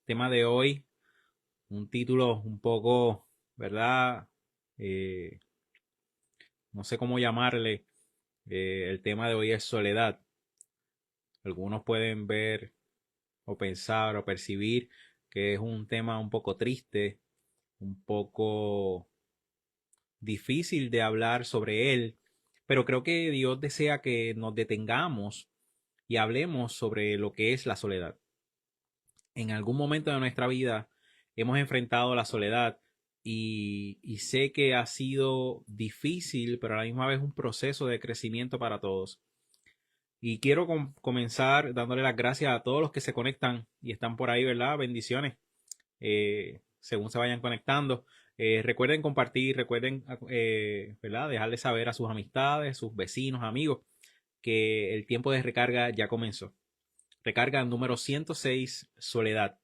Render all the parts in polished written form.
Tema de hoy, un título un poco, ¿verdad? Eh, no sé cómo llamarle. El tema de hoy es soledad. Algunos pueden ver o pensar o percibir que es un tema un poco triste, un poco difícil de hablar sobre él, pero creo que Dios desea que nos detengamos y hablemos sobre lo que es la soledad. En algún momento de nuestra vida hemos enfrentado la soledad y sé que ha sido difícil, pero a la misma vez un proceso de crecimiento para todos. Y quiero comenzar dándole las gracias a todos los que se conectan y están por ahí, ¿verdad? Bendiciones, según se vayan conectando. Recuerden compartir, recuerden, ¿verdad? Dejarle saber a sus amistades, sus vecinos, amigos, que el tiempo de recarga ya comenzó. Recarga número 106, Soledad.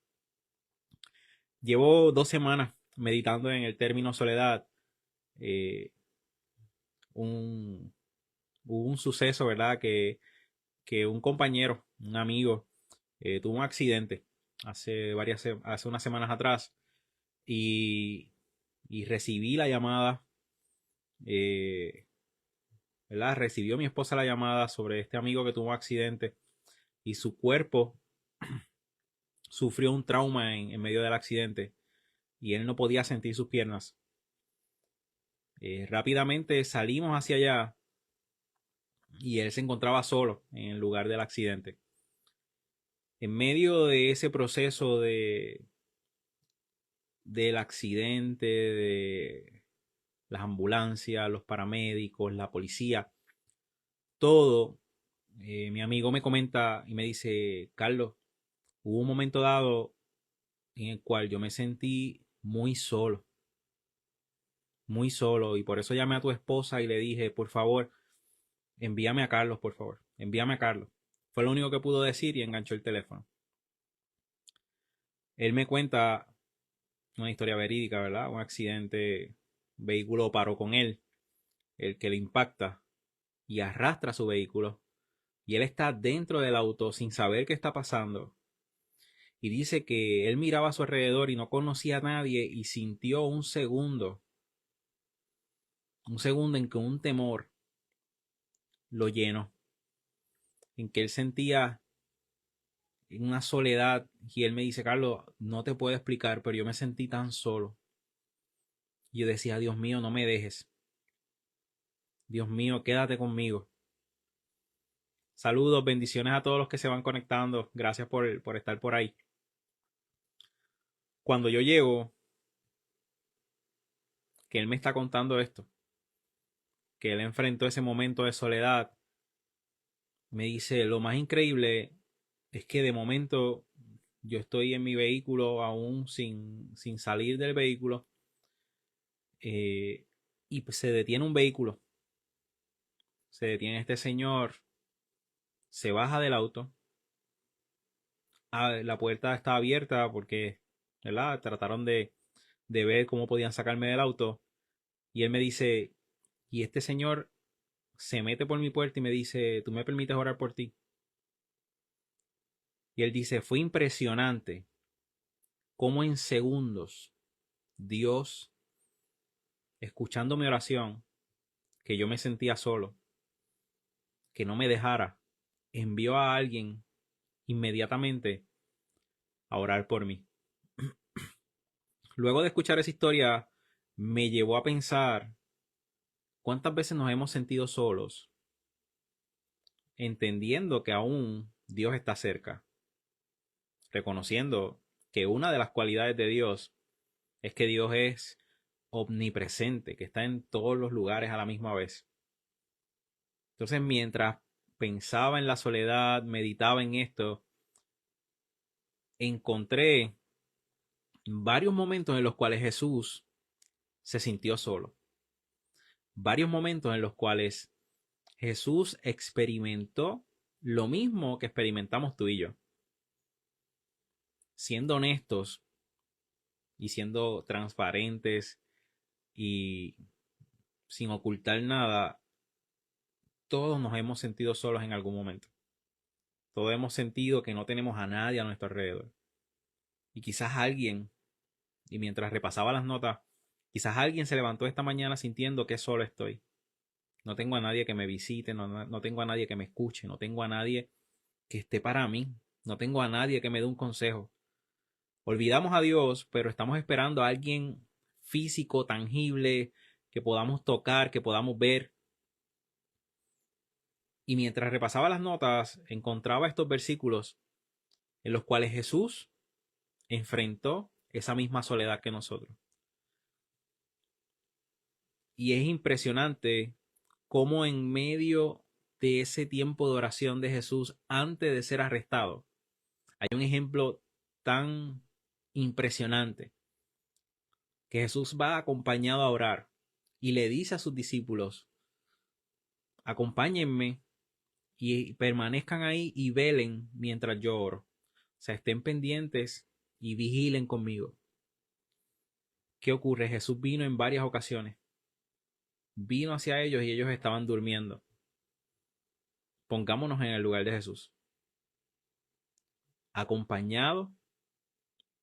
Llevo 2 semanas meditando en el término soledad. Eh, un, Hubo un suceso, ¿verdad? Que un compañero, un amigo, tuvo un accidente hace unas semanas atrás y, y recibí la llamada, eh, ¿verdad? Recibió mi esposa la llamada sobre este amigo que tuvo un accidente y su cuerpo sufrió un trauma en medio del accidente y él no podía sentir sus piernas. Rápidamente salimos hacia allá y él se encontraba solo en el lugar del accidente. En medio de ese proceso del accidente, de las ambulancias, los paramédicos, la policía, todo, mi amigo me comenta y me dice, Carlos, hubo un momento dado en el cual yo me sentí muy solo, y por eso llamé a tu esposa y le dije, por favor, envíame a Carlos, por favor, envíame a Carlos. Fue lo único que pudo decir y enganchó el teléfono. Él me cuenta una historia verídica, ¿verdad? Un accidente, un vehículo paró con él, el que le impacta y arrastra su vehículo. Y él está dentro del auto sin saber qué está pasando. Y dice que él miraba a su alrededor y no conocía a nadie y sintió un segundo en que un temor lo llenó, en que él sentía una soledad. Y él me dice, Carlos, no te puedo explicar, pero yo me sentí tan solo. Y yo decía, Dios mío, no me dejes. Dios mío, quédate conmigo. Saludos, bendiciones a todos los que se van conectando. Gracias por estar por ahí. Cuando yo llego, que él me está contando esto, que él enfrentó ese momento de soledad, me dice, lo más increíble es que de momento yo estoy en mi vehículo aún sin salir del vehículo, eh, y pues se detiene un vehículo, se detiene este señor, se baja del auto, la puerta está abierta porque, ¿verdad? Trataron de ver cómo podían sacarme del auto. Y él me dice, y este señor se mete por mi puerta y me dice, ¿tú me permites orar por ti? Y él dice, fue impresionante cómo en segundos Dios, escuchando mi oración, que yo me sentía solo, que no me dejara, envió a alguien inmediatamente a orar por mí. Luego de escuchar esa historia, me llevó a pensar cuántas veces nos hemos sentido solos, entendiendo que aún Dios está cerca, reconociendo que una de las cualidades de Dios es que Dios es omnipresente, que está en todos los lugares a la misma vez. Entonces, mientras pensaba en la soledad, meditaba en esto, encontré varios momentos en los cuales Jesús se sintió solo. Varios momentos en los cuales Jesús experimentó lo mismo que experimentamos tú y yo. Siendo honestos y siendo transparentes y sin ocultar nada, todos nos hemos sentido solos en algún momento. Todos hemos sentido que no tenemos a nadie a nuestro alrededor. Y quizás alguien, y mientras repasaba las notas, quizás alguien se levantó esta mañana sintiendo que solo estoy. No tengo a nadie que me visite, no tengo a nadie que me escuche, no tengo a nadie que esté para mí, no tengo a nadie que me dé un consejo. Olvidamos a Dios, pero estamos esperando a alguien físico, tangible, que podamos tocar, que podamos ver. Y mientras repasaba las notas, encontraba estos versículos en los cuales Jesús enfrentó esa misma soledad que nosotros. Y es impresionante cómo en medio de ese tiempo de oración de Jesús antes de ser arrestado, hay un ejemplo tan impresionante que Jesús va acompañado a orar y le dice a sus discípulos, acompáñenme y permanezcan ahí y velen mientras yo oro. O sea, estén pendientes y vigilen conmigo. ¿Qué ocurre? Jesús vino en varias ocasiones. Vino hacia ellos y ellos estaban durmiendo. Pongámonos en el lugar de Jesús. Acompañado,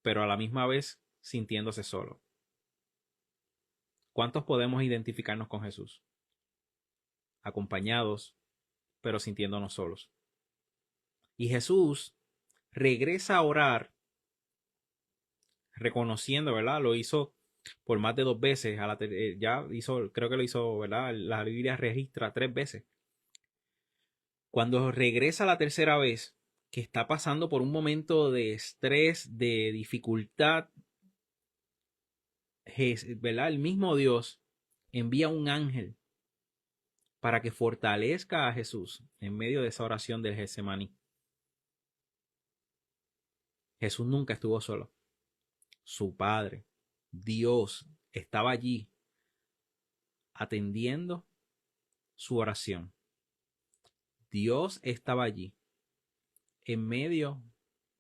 pero a la misma vez sintiéndose solo. ¿Cuántos podemos identificarnos con Jesús? Acompañados, pero sintiéndonos solos. Y Jesús regresa a orar reconociendo, ¿verdad? Lo hizo por más de 2 veces. Ya hizo, creo que lo hizo, ¿verdad? La Biblia registra 3 veces. Cuando regresa la tercera vez, que está pasando por un momento de estrés, de dificultad, ¿verdad? El mismo Dios envía un ángel para que fortalezca a Jesús en medio de esa oración del Getsemaní. Jesús nunca estuvo solo. Su Padre, Dios, estaba allí atendiendo su oración. Dios estaba allí en medio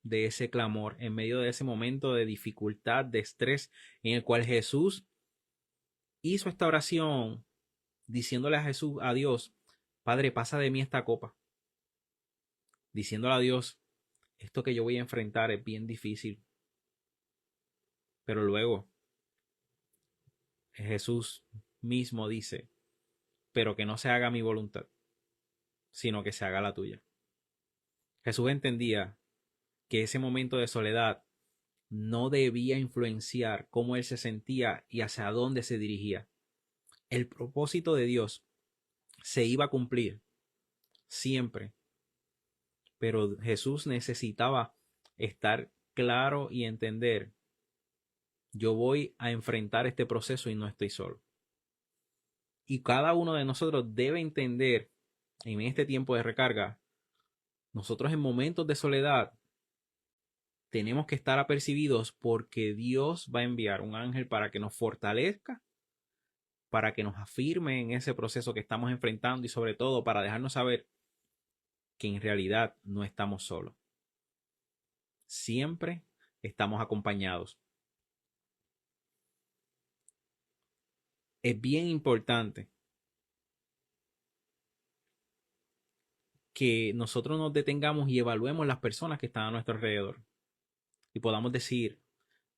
de ese clamor, en medio de ese momento de dificultad, de estrés, en el cual Jesús hizo esta oración diciéndole a Jesús, a Dios, Padre, pasa de mí esta copa. Diciéndole a Dios, esto que yo voy a enfrentar es bien difícil. Pero luego Jesús mismo dice, pero que no se haga mi voluntad, sino que se haga la tuya. Jesús entendía que ese momento de soledad no debía influenciar cómo él se sentía y hacia dónde se dirigía. El propósito de Dios se iba a cumplir siempre, pero Jesús necesitaba estar claro y entender, yo voy a enfrentar este proceso y no estoy solo. Y cada uno de nosotros debe entender en este tiempo de recarga, nosotros en momentos de soledad tenemos que estar apercibidos porque Dios va a enviar un ángel para que nos fortalezca, para que nos afirme en ese proceso que estamos enfrentando y sobre todo para dejarnos saber que en realidad no estamos solos. Siempre estamos acompañados. Es bien importante que nosotros nos detengamos y evaluemos las personas que están a nuestro alrededor y podamos decir,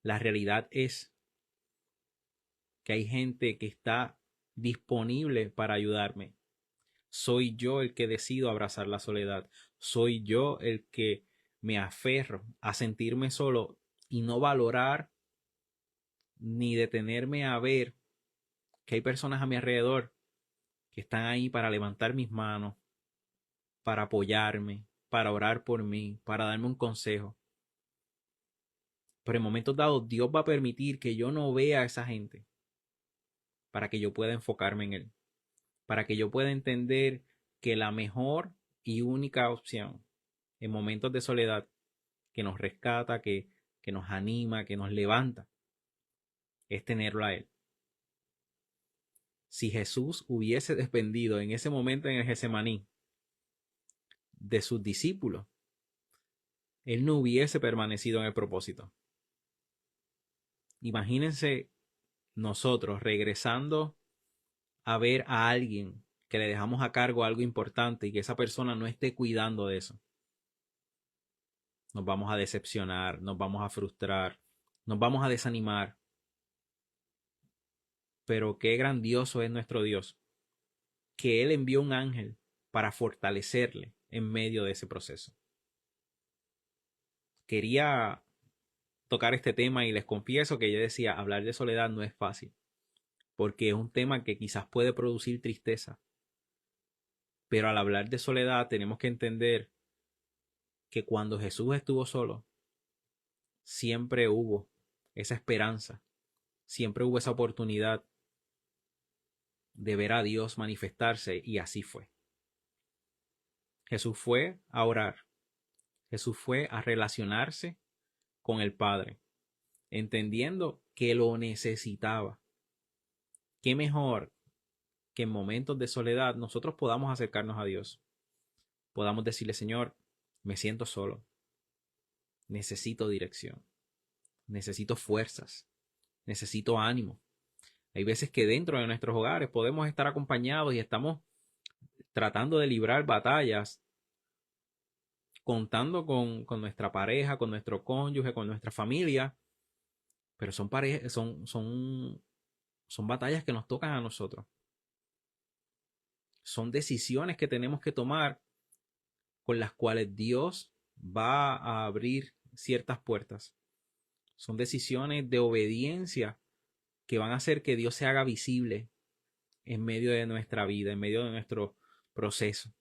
la realidad es que hay gente que está disponible para ayudarme. Soy yo el que decido abrazar la soledad. Soy yo el que me aferro a sentirme solo y no valorar ni detenerme a ver que hay personas a mi alrededor que están ahí para levantar mis manos, para apoyarme, para orar por mí, para darme un consejo. Pero en momentos dados Dios va a permitir que yo no vea a esa gente para que yo pueda enfocarme en Él, para que yo pueda entender que la mejor y única opción en momentos de soledad que nos rescata, que nos anima, que nos levanta, es tenerlo a Él. Si Jesús hubiese dependido en ese momento en el Getsemaní de sus discípulos, Él no hubiese permanecido en el propósito. Imagínense nosotros regresando a ver a alguien que le dejamos a cargo algo importante y que esa persona no esté cuidando de eso. nos vamos a decepcionar, nos vamos a frustrar, nos vamos a desanimar. Pero qué grandioso es nuestro Dios, que Él envió un ángel para fortalecerle en medio de ese proceso. Quería tocar este tema y les confieso que yo decía, hablar de soledad no es fácil, porque es un tema que quizás puede producir tristeza. Pero al hablar de soledad tenemos que entender que cuando Jesús estuvo solo, siempre hubo esa esperanza, siempre hubo esa oportunidad de ver a Dios manifestarse, y así fue. Jesús fue a orar, Jesús fue a relacionarse con el Padre, entendiendo que lo necesitaba. Qué mejor que en momentos de soledad nosotros podamos acercarnos a Dios, podamos decirle: Señor, me siento solo, necesito dirección, necesito fuerzas, necesito ánimo. Hay veces que dentro de nuestros hogares podemos estar acompañados y estamos tratando de librar batallas, contando con nuestra pareja, con nuestro cónyuge, con nuestra familia, pero son batallas que nos tocan a nosotros. Son decisiones que tenemos que tomar, con las cuales Dios va a abrir ciertas puertas. Son decisiones de obediencia que van a hacer que Dios se haga visible en medio de nuestra vida, en medio de nuestro proceso.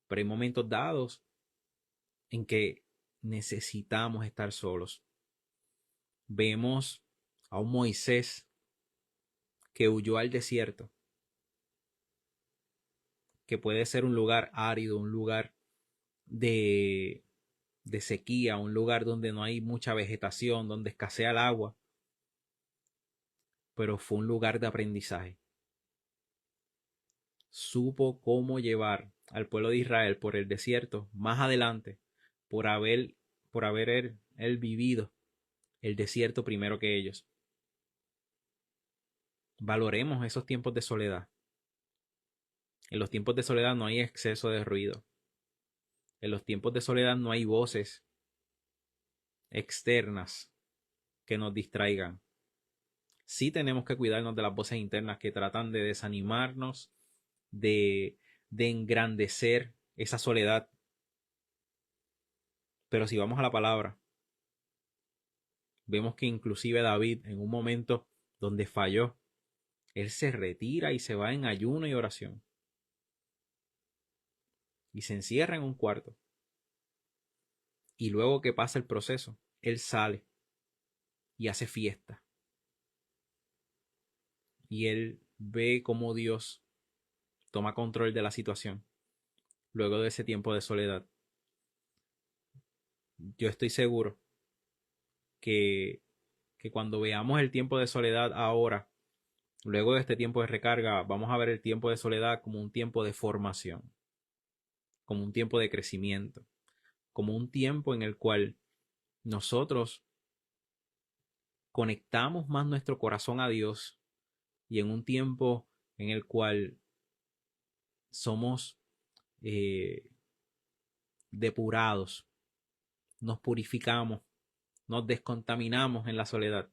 Pero hay momentos dados en que necesitamos estar solos. Vemos a un Moisés que huyó al desierto, que puede ser un lugar árido, un lugar de, de sequía, un lugar donde no hay mucha vegetación, donde escasea el agua, pero fue un lugar de aprendizaje. Supo cómo llevar al pueblo de Israel por el desierto más adelante, por haber él vivido el desierto primero que ellos. Valoremos esos tiempos de soledad. En los tiempos de soledad no hay exceso de ruido. En los tiempos de soledad no hay voces externas que nos distraigan. Sí tenemos que cuidarnos de las voces internas que tratan de desanimarnos, de engrandecer esa soledad. Pero si vamos a la palabra, vemos que inclusive David, en un momento donde falló, él se retira y se va en ayuno y oración. Y se encierra en un cuarto. Y luego que pasa el proceso, él sale y hace fiesta. Y él ve cómo Dios toma control de la situación luego de ese tiempo de soledad. Yo estoy seguro que, que cuando veamos el tiempo de soledad ahora, luego de este tiempo de recarga, vamos a ver el tiempo de soledad como un tiempo de formación, como un tiempo de crecimiento, como un tiempo en el cual nosotros conectamos más nuestro corazón a Dios, y en un tiempo en el cual somos eh, depurados, nos purificamos, nos descontaminamos en la soledad,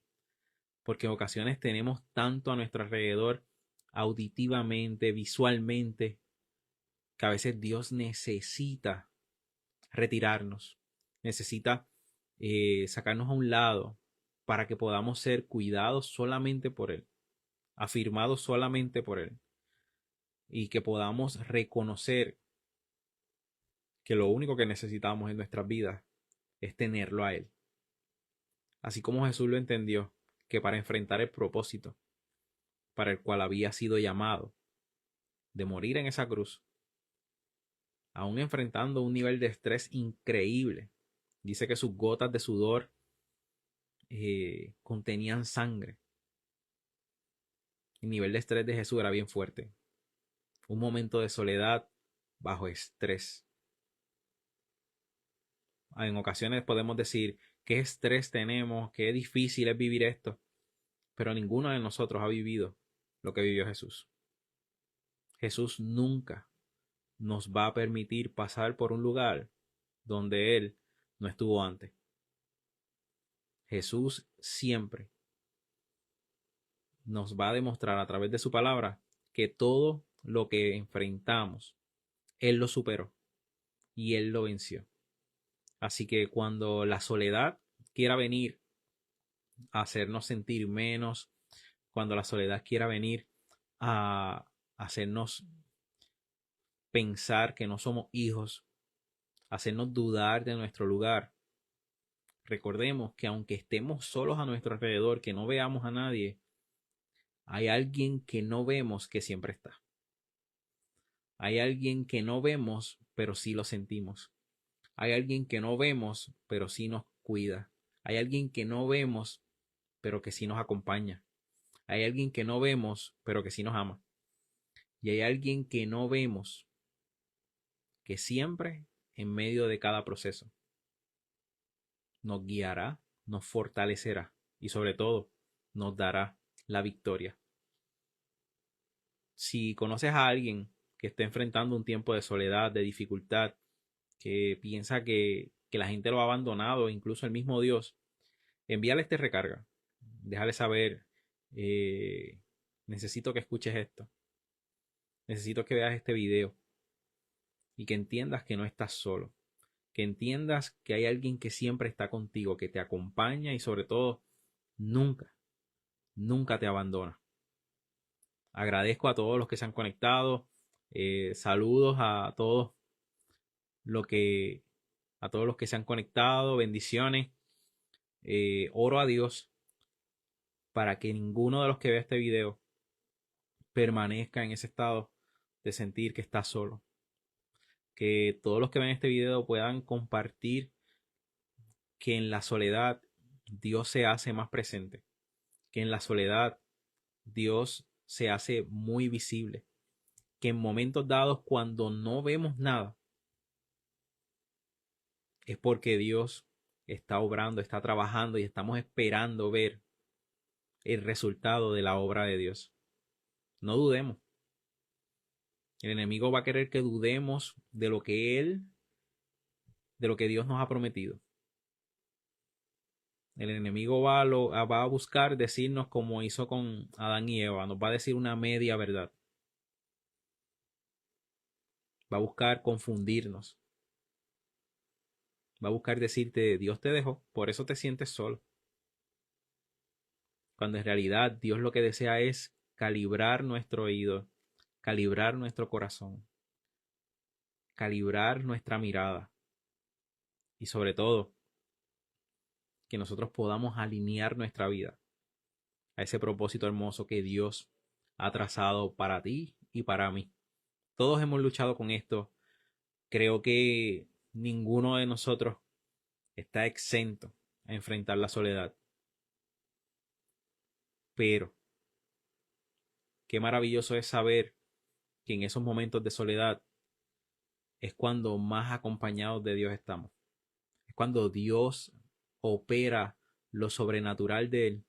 porque en ocasiones tenemos tanto a nuestro alrededor, auditivamente, visualmente, que a veces Dios necesita retirarnos, necesita sacarnos a un lado para que podamos ser cuidados solamente por Él, afirmados solamente por Él, y que podamos reconocer que lo único que necesitamos en nuestras vidas es tenerlo a Él. Así como Jesús lo entendió, que para enfrentar el propósito para el cual había sido llamado, de morir en esa cruz, aún enfrentando un nivel de estrés increíble, dice que sus gotas de sudor contenían sangre. El nivel de estrés de Jesús era bien fuerte. Un momento de soledad bajo estrés. En ocasiones podemos decir qué estrés tenemos, qué difícil es vivir esto, pero ninguno de nosotros ha vivido lo que vivió Jesús. Jesús nunca nos va a permitir pasar por un lugar donde Él no estuvo antes. Jesús siempre nos va a demostrar a través de su palabra que todo lo que enfrentamos, Él lo superó y Él lo venció. Así que cuando la soledad quiera venir a hacernos sentir menos, cuando la soledad quiera venir a hacernos pensar que no somos hijos, hacernos dudar de nuestro lugar, recordemos que aunque estemos solos a nuestro alrededor, que no veamos a nadie, hay alguien que no vemos que siempre está. Hay alguien que no vemos, pero sí lo sentimos. Hay alguien que no vemos, pero sí nos cuida. Hay alguien que no vemos, pero que sí nos acompaña. Hay alguien que no vemos, pero que sí nos ama. Y hay alguien que no vemos, que siempre, en medio de cada proceso, nos guiará, nos fortalecerá y sobre todo nos dará la victoria. Si conoces a alguien que está enfrentando un tiempo de soledad, de dificultad, que piensa que la gente lo ha abandonado, incluso el mismo Dios, envíale este recarga. Déjale saber, necesito que escuches esto. Necesito que veas este video y que entiendas que no estás solo. Que entiendas que hay alguien que siempre está contigo, que te acompaña y sobre todo nunca, nunca te abandona. Agradezco a todos los que se han conectado. Saludos a todos lo que a todos los que se han conectado. Bendiciones. Oro a Dios para que ninguno de los que vea este video permanezca en ese estado de sentir que está solo. Que todos los que ven este video puedan compartir que en la soledad Dios se hace más presente. Que en la soledad Dios se hace muy visible. Que en momentos dados cuando no vemos nada es porque Dios está obrando, está trabajando y estamos esperando ver el resultado de la obra de Dios. No dudemos. El enemigo va a querer que dudemos de lo que de lo que Dios nos ha prometido. El enemigo va a buscar decirnos como hizo con Adán y Eva, nos va a decir una media verdad. Va a buscar confundirnos. Va a buscar decirte, Dios te dejó, por eso te sientes solo. Cuando en realidad Dios lo que desea es calibrar nuestro oído, calibrar nuestro corazón, calibrar nuestra mirada y sobre todo que nosotros podamos alinear nuestra vida a ese propósito hermoso que Dios ha trazado para ti y para mí. Todos hemos luchado con esto. Creo que ninguno de nosotros está exento a enfrentar la soledad. Pero qué maravilloso es saber que en esos momentos de soledad es cuando más acompañados de Dios estamos. Es cuando Dios opera lo sobrenatural de Él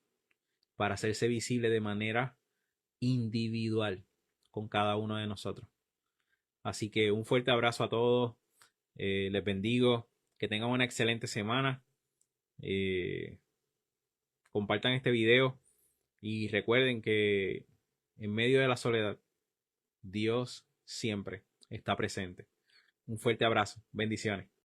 para hacerse visible de manera individual con cada uno de nosotros. Así que un fuerte abrazo a todos. Les bendigo. Que tengan una excelente semana. Compartan este video y recuerden que en medio de la soledad, Dios siempre está presente. Un fuerte abrazo. Bendiciones.